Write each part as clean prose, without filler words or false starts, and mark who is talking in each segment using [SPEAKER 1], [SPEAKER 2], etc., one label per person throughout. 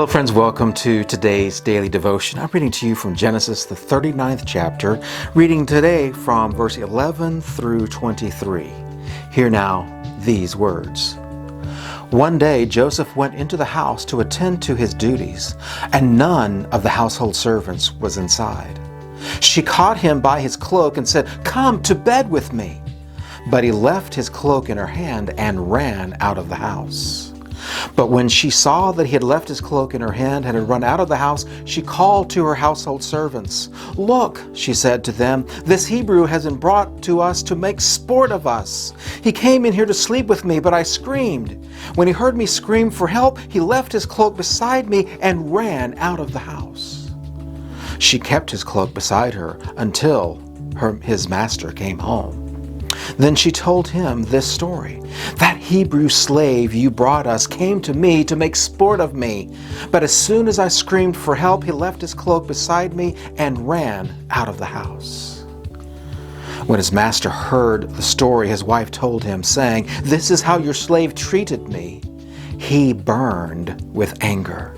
[SPEAKER 1] Hello friends, welcome to today's daily devotion. I'm reading to you from Genesis, the 39th chapter, reading today from verse 11 through 23. Hear now these words. One day Joseph went into the house to attend to his duties, and none of the household servants was inside. She caught him by his cloak and said, "Come to bed with me." But he left his cloak in her hand and ran out of the house. But when she saw that he had left his cloak in her hand and had run out of the house, she called to her household servants. "Look," she said to them, "this Hebrew has been brought to us to make sport of us. He came in here to sleep with me, but I screamed. When he heard me scream for help, he left his cloak beside me and ran out of the house." She kept his cloak beside her until his master came home. Then she told him this story. "That Hebrew slave you brought us came to me to make sport of me. But as soon as I screamed for help, he left his cloak beside me and ran out of the house." When his master heard the story, his wife told him, saying, "This is how your slave treated me." He burned with anger.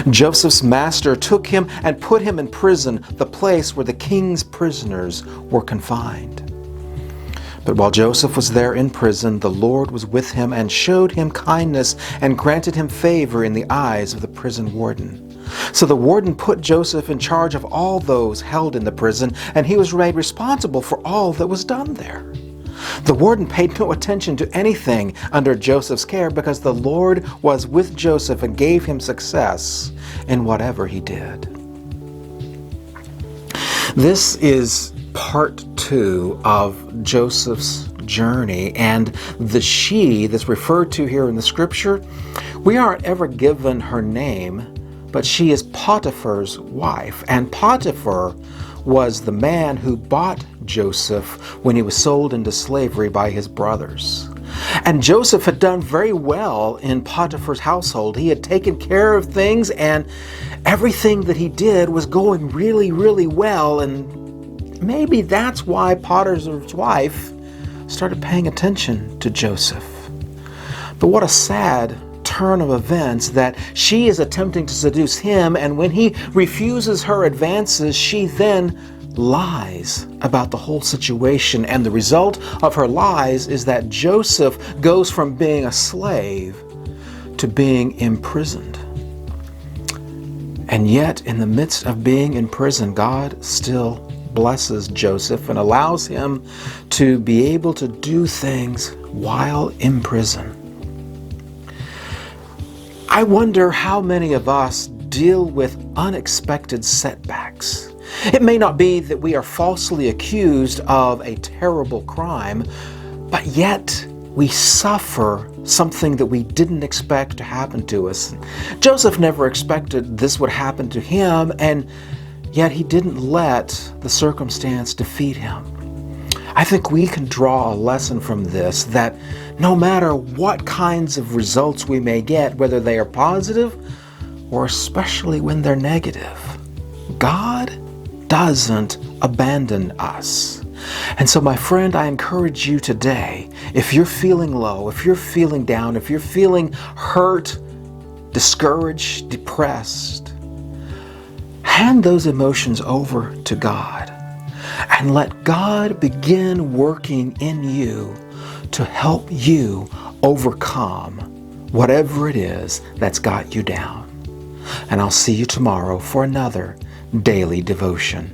[SPEAKER 1] Joseph's master took him and put him in prison, the place where the king's prisoners were confined. But while Joseph was there in prison, the Lord was with him and showed him kindness and granted him favor in the eyes of the prison warden. So the warden put Joseph in charge of all those held in the prison, and he was made responsible for all that was done there. The warden paid no attention to anything under Joseph's care because the Lord was with Joseph and gave him success in whatever he did. This is part 2 of Joseph's journey, and the she that's referred to here in the scripture, we aren't ever given her name, but she is Potiphar's wife, and Potiphar was the man who bought Joseph when he was sold into slavery by his brothers. And Joseph had done very well in Potiphar's household. He had taken care of things, and everything that he did was going really, really well, and maybe that's why Potiphar's wife started paying attention to Joseph. But what a sad turn of events that she is attempting to seduce him, and when he refuses her advances, she then lies about the whole situation. And the result of her lies is that Joseph goes from being a slave to being imprisoned. And yet, in the midst of being in prison, God still blesses Joseph and allows him to be able to do things while in prison. I wonder how many of us deal with unexpected setbacks. It may not be that we are falsely accused of a terrible crime, but yet we suffer something that we didn't expect to happen to us. Joseph never expected this would happen to him, and yet he didn't let the circumstance defeat him. I think we can draw a lesson from this, that no matter what kinds of results we may get, whether they are positive or especially when they're negative, God doesn't abandon us. And so, my friend, I encourage you today, if you're feeling low, if you're feeling down, if you're feeling hurt, discouraged, depressed, hand those emotions over to God and let God begin working in you to help you overcome whatever it is that's got you down. And I'll see you tomorrow for another daily devotion.